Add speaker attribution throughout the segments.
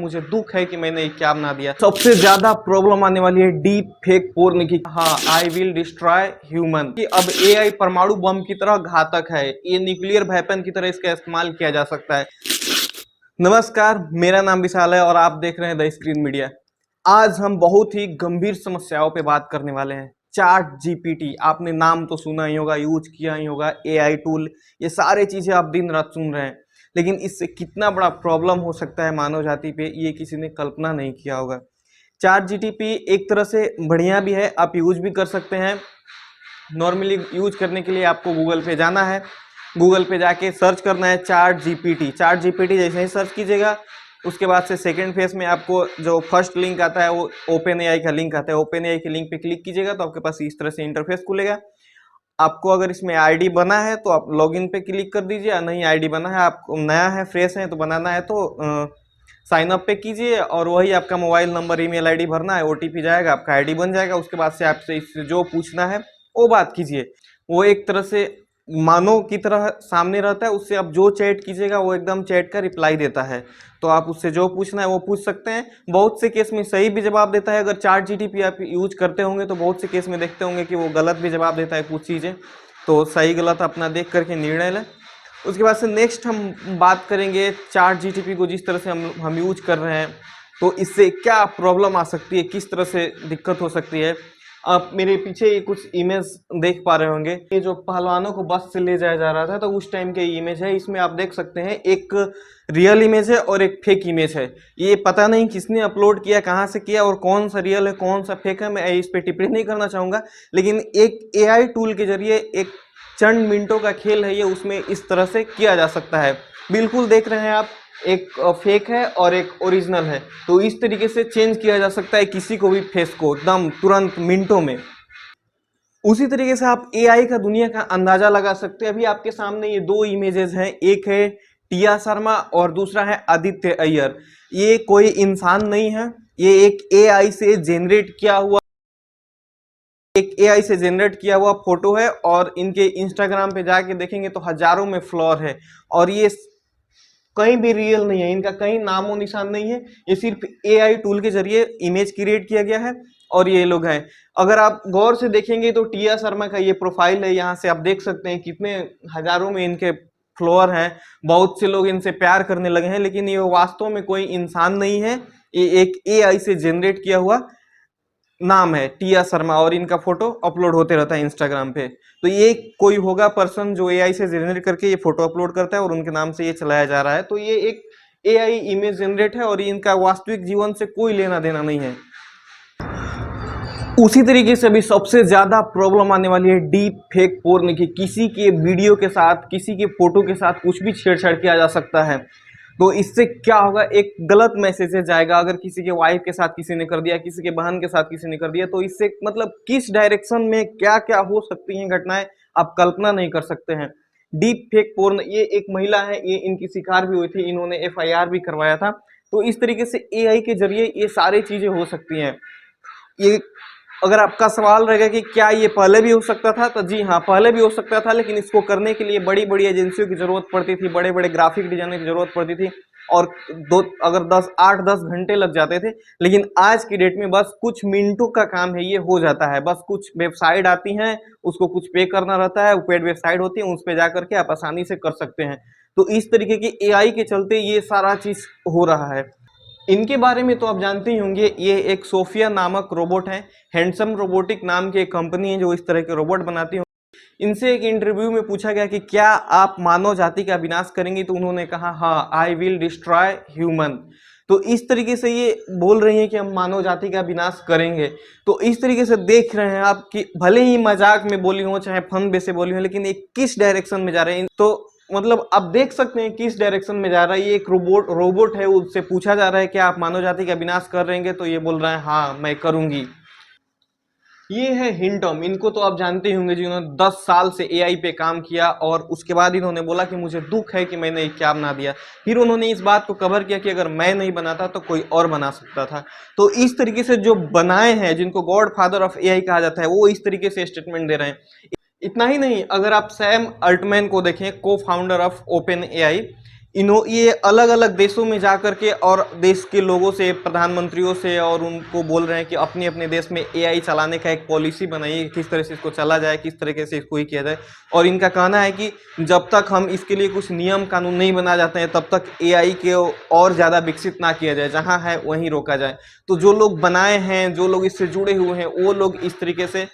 Speaker 1: मुझे दुख है कि मैंने ये क्या बना दिया। सबसे ज्यादा प्रॉब्लम आने वाली है डीप फेक पोर्न की। हाँ, आई विल डिस्ट्रॉय ह्यूमन कि अब एआई परमाणु बम की तरह घातक है, ये न्यूक्लियर वेपन की तरह इसका इस्तेमाल किया जा सकता है। नमस्कार, मेरा नाम विशाल है और आप देख रहे हैं द स्क्रीन मीडिया। आज हम बहुत ही गंभीर समस्याओं पे बात करने वाले हैं। चैट जीपीटी, आपने नाम तो सुना ही होगा, यूज किया ही होगा, एआई टूल, ये सारे चीजें आप दिन रात सुन रहे हैं, लेकिन इससे कितना बड़ा प्रॉब्लम हो सकता है मानव जाति पे, ये किसी ने कल्पना नहीं किया होगा। चैट जीपीटी एक तरह से बढ़िया भी है, आप यूज भी कर सकते हैं। नॉर्मली यूज करने के लिए आपको गूगल पे जाना है, गूगल पे जाके सर्च करना है चैट जीपीटी जैसे ही सर्च कीजिएगा, उसके बाद से सेकंड फेज में आपको जो फर्स्ट लिंक आता है वो ओपन एआई का लिंक आता है। ओपन एआई के लिंक पे क्लिक कीजिएगा तो आपके पास इस तरह से इंटरफेस खुलेगा। आपको अगर इसमें आईडी बना है तो आप लॉगिन पे क्लिक कर दीजिए, या नहीं आईडी बना है, आप नया है, फ्रेश है तो बनाना है तो साइन अप पे कीजिए और वही आपका मोबाइल नंबर, ईमेल आईडी भरना है, ओटीपी जाएगा, आपका आईडी बन जाएगा। उसके बाद से आपसे इससे जो पूछना है वो बात कीजिए। वो एक तरह से मानो की तरह सामने रहता है, उससे आप जो चैट कीजिएगा वो एकदम चैट का रिप्लाई देता है, तो आप उससे जो पूछना है वो पूछ सकते हैं। बहुत से केस में सही भी जवाब देता है। अगर चैट जीपीटी आप यूज करते होंगे तो बहुत से केस में देखते होंगे कि वो गलत भी जवाब देता है कुछ चीज़ें, तो सही गलत अपना देख करके निर्णय लें। उसके बाद से नेक्स्ट हम बात करेंगे चैट जीपीटी को जिस तरह से हम यूज कर रहे हैं तो इससे क्या प्रॉब्लम आ सकती है, किस तरह से दिक्कत हो सकती है। आप मेरे पीछे ये कुछ इमेज देख पा रहे होंगे, ये जो पहलवानों को बस से ले जाया जा रहा था तो उस टाइम के इमेज है। इसमें आप देख सकते हैं एक रियल इमेज है और एक फेक इमेज है। ये पता नहीं किसने अपलोड किया, कहाँ से किया और कौन सा रियल है कौन सा फेक है, मैं इस पर टिप्पणी नहीं करना चाहूँगा। लेकिन एक एआई टूल के जरिए एक चंद मिनटों का खेल है ये, उसमें इस तरह से किया जा सकता है। बिल्कुल देख रहे हैं आप, एक फेक है और एक ओरिजिनल है, तो इस तरीके से चेंज किया जा सकता है किसी को भी फेस को एकदम तुरंत मिनटों में। उसी तरीके से आप एआई का दुनिया का अंदाजा लगा सकते हैं। अभी आपके सामने ये दो इमेजेस हैं, एक है टिया शर्मा और दूसरा है आदित्य अय्यर। ये कोई इंसान नहीं है, ये एक एआई से जेनरेट किया हुआ फोटो है और इनके इंस्टाग्राम पे जाके देखेंगे तो हजारों में फ्लॉर है और ये कहीं भी रियल नहीं है, इनका कहीं नामो निशान नहीं है। ये सिर्फ एआई टूल के जरिए इमेज क्रिएट किया गया है और ये लोग हैं। अगर आप गौर से देखेंगे तो टिया शर्मा का ये प्रोफाइल है, यहाँ से आप देख सकते हैं कितने हजारों में इनके फॉलोअर हैं। बहुत से लोग इनसे प्यार करने लगे हैं, लेकिन ये वास्तव में कोई इंसान नहीं है, ये एक एआई से जनरेट किया हुआ नाम है टिया शर्मा और इनका फोटो अपलोड होते रहता है इंस्टाग्राम पे। तो ये कोई होगा पर्सन जो एआई से जनरेट करके ये फोटो अपलोड करता है और उनके नाम से ये चलाया जा रहा है। तो ये एक एआई इमेज जनरेट है और इनका वास्तविक जीवन से कोई लेना देना नहीं है। उसी तरीके से भी सबसे ज्यादा प्रॉब्लम आने वाली है डीप फेक पोर्न की। किसी के वीडियो के साथ, किसी के फोटो के साथ कुछ भी छेड़छाड़ किया जा सकता है। तो इससे क्या होगा, एक गलत मैसेज जाएगा। अगर किसी के वाइफ के साथ किसी ने कर दिया, किसी के बहन के साथ किसी ने कर दिया, तो इससे मतलब किस डायरेक्शन में क्या क्या हो सकती हैं घटनाएं, आप कल्पना नहीं कर सकते हैं। डीप फेक पोर्न, ये एक महिला है, ये इनकी शिकार भी हुई थी, इन्होंने एफआईआर भी करवाया था। तो इस तरीके से एआई के जरिए ये सारी चीजें हो सकती हैं। ये अगर आपका सवाल रहेगा कि क्या ये पहले भी हो सकता था, तो जी हाँ, पहले भी हो सकता था, लेकिन इसको करने के लिए बड़ी बड़ी एजेंसियों की जरूरत पड़ती थी, बड़े बड़े ग्राफिक डिजाइनर की जरूरत पड़ती थी और अगर 8-10 घंटे लग जाते थे। लेकिन आज की डेट में बस कुछ मिनटों का काम है, ये हो जाता है। बस कुछ वेबसाइट आती हैं, उसको कुछ पे करना रहता है, पेड वेबसाइट होती है, उस पर जा करके आप आसानी से कर सकते हैं। तो इस तरीके की एआई के चलते ये सारा चीज हो रहा है। इनके बारे में तो आप जानते ही होंगे, ये एक सोफिया नामक रोबोट है। हैंडसम रोबोटिक नाम की एक कंपनी है जो इस तरह के रोबोट बनाती है। इनसे एक इंटरव्यू में पूछा गया कि क्या आप मानव जाति का विनाश करेंगी, तो उन्होंने कहा हाँ, आई विल डिस्ट्रॉय ह्यूमन। तो इस तरीके से ये बोल रही हैं कि हम मानव जाति का विनाश करेंगे। तो इस तरीके से देख रहे हैं आप कि भले ही मजाक में बोली हो चाहे फन बेस से बोली हो, लेकिन एक किस डायरेक्शन में जा रहे हैं। तो मतलब आप देख सकते हैं किस डायरेक्शन में जा रहा है। ये एक रोबोट है, उससे पूछा जा रहा है कि आप मानव जाति का विनाश कर रहेंगे, तो ये बोल रहा है हाँ मैं करूंगी। ये है हिंटम, इनको तो आप जानते ही होंगे, जिन्होंने 10 साल से एआई पे काम किया और उसके बाद इन्होंने बोला कि मुझे दुख है कि मैंने ये क्या बना दिया। फिर उन्होंने इस बात को कवर किया कि अगर मैं नहीं बनाता तो कोई और बना सकता था। तो इस तरीके से जो बनाए हैं, जिनको गॉड फादर ऑफ एआई कहा जाता है, वो इस तरीके से स्टेटमेंट दे रहे हैं। इतना ही नहीं, अगर आप सैम अल्टमैन को देखें, को फाउंडर ऑफ ओपन एआई, ये अलग अलग देशों में जा करके और देश के लोगों से, प्रधानमंत्रियों से, और उनको बोल रहे हैं कि अपने अपने देश में एआई चलाने का एक पॉलिसी बनाइए, किस तरह से इसको चला जाए, किस तरीके से इसको ही किया जाए। और इनका कहना है कि जब तक हम इसके लिए कुछ नियम कानून नहीं बना जाते हैं तब तक एआई के और ज़्यादा विकसित ना किया जाए, जहाँ है वहीं रोका जाए। तो जो लोग बनाए हैं, जो लोग इससे जुड़े हुए हैं, वो लोग इस तरीके से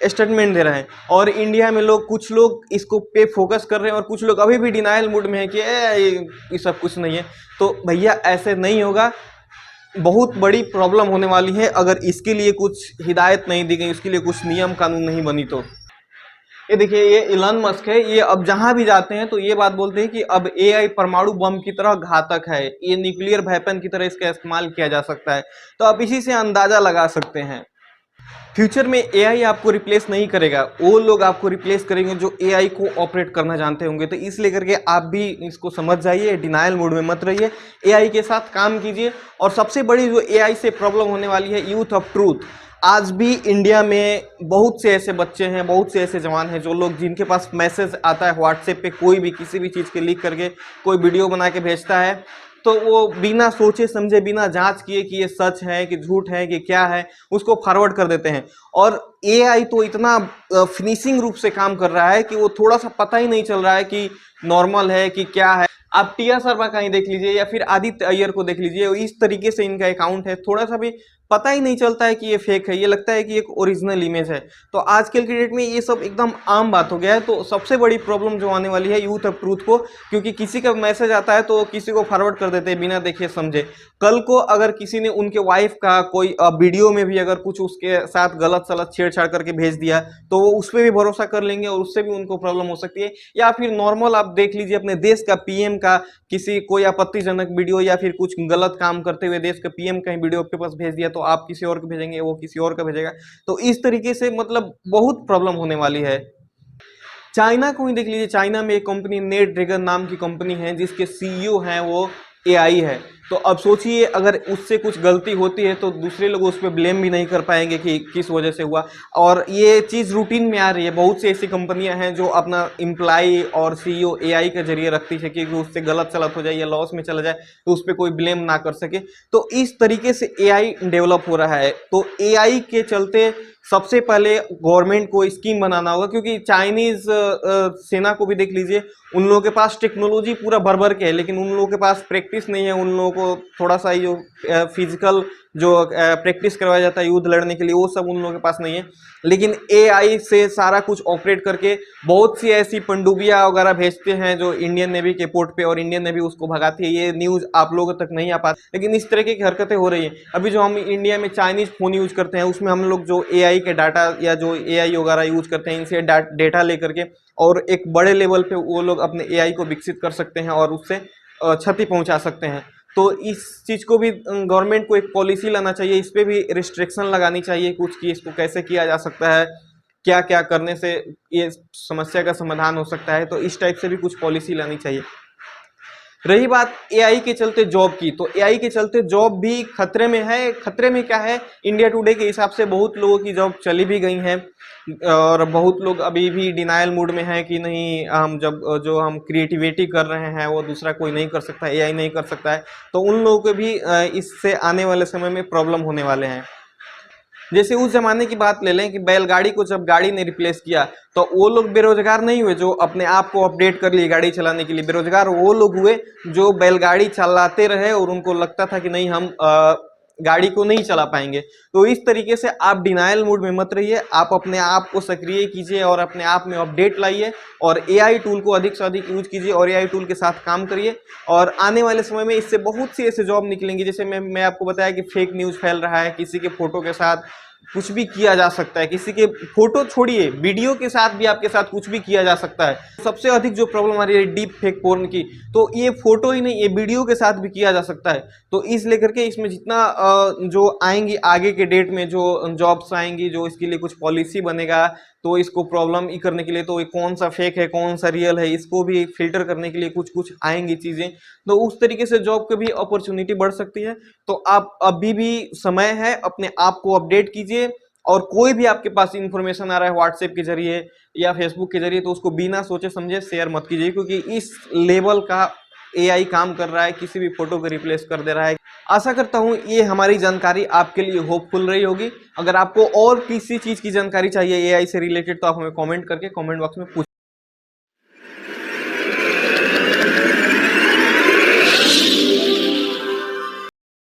Speaker 1: स्टेटमेंट दे रहे हैं। और इंडिया में लोग, कुछ लोग इसको पे फोकस कर रहे हैं और कुछ लोग अभी भी डिनायल मूड में है कि ये सब कुछ नहीं है। तो भैया ऐसे नहीं होगा, बहुत बड़ी प्रॉब्लम होने वाली है अगर इसके लिए कुछ हिदायत नहीं दी गई, इसके लिए कुछ नियम कानून नहीं बनी तो। ये देखिए, ये इलॉन मस्क है, ये अब जहां भी जाते हैं तो ये बात बोलते हैं कि अब एआई परमाणु बम की तरह घातक है, ये न्यूक्लियर वेपन की तरह इसका इस्तेमाल किया जा सकता है। तो आप इसी से अंदाजा लगा सकते हैं फ्यूचर में एआई आपको रिप्लेस नहीं करेगा, वो लोग आपको रिप्लेस करेंगे जो एआई को ऑपरेट करना जानते होंगे। तो इसलिए करके आप भी इसको समझ जाइए, डिनायल मोड में मत रहिए, एआई के साथ काम कीजिए। और सबसे बड़ी जो एआई से प्रॉब्लम होने वाली है, यूथ ऑफ ट्रूथ। आज भी इंडिया में बहुत से ऐसे बच्चे हैं, बहुत से ऐसे जवान हैं जो लोग, जिनके पास मैसेज आता है व्हाट्सएप पे, कोई भी किसी भी चीज़ के लीक करके कोई वीडियो बना के भेजता है, तो वो बिना सोचे समझे, बिना जांच किए कि ये सच है कि झूठ है कि क्या है, उसको फॉरवर्ड कर देते हैं। और एआई तो इतना फिनिशिंग रूप से काम कर रहा है कि वो थोड़ा सा पता ही नहीं चल रहा है कि नॉर्मल है कि क्या है। आप टिया शर्मा का ही देख लीजिए या फिर आदित्य अय्यर को देख लीजिए, इस तरीके से इनका अकाउंट है, थोड़ा सा भी पता ही नहीं चलता है कि ये फेक है, ये लगता है कि एक ओरिजिनल इमेज है। तो आजकल की डेट में ये सब एकदम आम बात हो गया है। तो सबसे बड़ी प्रॉब्लम जो आने वाली है यूथ ऑफ ट्रूथ को, क्योंकि किसी का मैसेज आता है तो किसी को फॉरवर्ड कर देते हैं बिना देखे समझे। कल को अगर किसी ने उनके वाइफ का कोई वीडियो में भी अगर कुछ उसके साथ गलत सलत छेड़छाड़ करके भेज दिया तो वो उस पर भी भरोसा कर लेंगे और उससे भी उनको प्रॉब्लम हो सकती है। या फिर नॉर्मल आप देख लीजिए, अपने देश का पीएम का किसी कोई आपत्तिजनक वीडियो या फिर कुछ गलत काम करते हुए देश का पीएम का ही वीडियो आपके पास भेज दिया तो आप किसी और को भेजेंगे, वो किसी और का भेजेगा। तो इस तरीके से मतलब बहुत प्रॉब्लम होने वाली है। चाइना को ही देख लीजिए, चाइना में एक कंपनी नेट ड्रैगन नाम की कंपनी है जिसके सीईओ हैं वो एआई है। तो अब सोचिए, अगर उससे कुछ गलती होती है तो दूसरे लोग उस पर ब्लेम भी नहीं कर पाएंगे कि किस वजह से हुआ। और ये चीज़ रूटीन में आ रही है, बहुत सी ऐसी कंपनियां हैं जो अपना एम्प्लॉय और सीईओ एआई के जरिए रखती है कि उससे गलत सलत हो जाए या लॉस में चला जाए तो उस पर कोई ब्लेम ना कर सके। तो इस तरीके से एआई डेवलप हो रहा है। तो एआई के चलते सबसे पहले गवर्नमेंट को स्कीम बनाना होगा, क्योंकि चाइनीज सेना को भी देख लीजिए, उन लोगों के पास टेक्नोलॉजी पूरा भर भर के है लेकिन उन लोगों के पास प्रैक्टिस नहीं है। उन लोगों को थोड़ा सा जो फिजिकल जो प्रैक्टिस करवाया जाता है युद्ध लड़ने के लिए, वो सब उन लोगों के पास नहीं है। लेकिन एआई से सारा कुछ ऑपरेट करके बहुत सी ऐसी पनडुब्बियां वगैरह भेजते हैं जो इंडियन नेवी के पोर्ट पे, और इंडियन नेवी उसको भगाती है। ये न्यूज़ आप लोगों तक नहीं आ पाती, लेकिन इस तरीके की हरकतें हो रही हैं। अभी जो हम इंडिया में चाइनीज फोन यूज करते हैं उसमें हम लोग जो एआई के डाटा या जो एआई वगैरह यूज करते हैं, इनसे डेटा लेकर के और एक बड़े लेवल पे वो लोग अपने एआई को विकसित कर सकते हैं और उससे क्षति पहुंचा सकते हैं। तो इस चीज़ को भी गवर्नमेंट को एक पॉलिसी लाना चाहिए, इस पर भी रिस्ट्रिक्शन लगानी चाहिए कुछ कि इसको कैसे किया जा सकता है, क्या क्या करने से ये समस्या का समाधान हो सकता है। तो इस टाइप से भी कुछ पॉलिसी लानी चाहिए। रही बात एआई के चलते जॉब की, तो एआई के चलते जॉब भी खतरे में है। खतरे में क्या है, इंडिया टुडे के हिसाब से बहुत लोगों की जॉब चली भी गई हैं और बहुत लोग अभी भी डिनायल मूड में हैं कि नहीं, हम जब जो हम क्रिएटिविटी कर रहे हैं वो दूसरा कोई नहीं कर सकता, एआई नहीं कर सकता है। तो उन लोगों को भी इससे आने वाले समय में प्रॉब्लम होने वाले हैं। जैसे उस जमाने की बात ले लें कि बैलगाड़ी को जब गाड़ी ने रिप्लेस किया तो वो लोग बेरोजगार नहीं हुए जो अपने आप को अपडेट कर लिए गाड़ी चलाने के लिए। बेरोजगार वो लोग हुए जो बैलगाड़ी चलाते रहे और उनको लगता था कि नहीं, हम गाड़ी को नहीं चला पाएंगे। तो इस तरीके से आप डिनायल मूड में मत रहिए, आप अपने आप को सक्रिय कीजिए और अपने आप में अपडेट लाइए और एआई टूल को अधिक से अधिक यूज कीजिए और एआई टूल के साथ काम करिए। और आने वाले समय में इससे बहुत सी ऐसे जॉब निकलेंगी। जैसे मैं आपको बताया कि फेक न्यूज़ फैल रहा है, किसी के फोटो के साथ कुछ भी किया जा सकता है, किसी के फोटो छोड़िए वीडियो के साथ भी आपके साथ कुछ भी किया जा सकता है। सबसे अधिक जो प्रॉब्लम आ रही है डीप फेक पोर्न की, तो ये फोटो ही नहीं, ये वीडियो के साथ भी किया जा सकता है। तो इस लेकर के इसमें जितना जो आएंगी आगे के डेट में जो जॉब्स आएंगी, जो इसके लिए कुछ पॉलिसी बनेगा तो इसको प्रॉब्लम ही करने के लिए, तो ये कौन सा फेक है कौन सा रियल है, इसको भी फिल्टर करने के लिए कुछ कुछ आएंगी चीज़ें। तो उस तरीके से जॉब की भी अपॉर्चुनिटी बढ़ सकती है। तो आप अभी भी समय है, अपने आप को अपडेट कीजिए। और कोई भी आपके पास इंफॉर्मेशन आ रहा है व्हाट्सएप के जरिए या फेसबुक के जरिए तो उसको बिना सोचे समझे शेयर मत कीजिए, क्योंकि इस लेवल का एआई काम कर रहा है, किसी भी फोटो को रिप्लेस कर दे रहा है। आशा करता हूँ ये हमारी जानकारी आपके लिए होपफुल रही होगी। अगर आपको और किसी चीज की जानकारी चाहिए एआई से रिलेटेड तो आप हमें कमेंट करके कमेंट बॉक्स में पूछ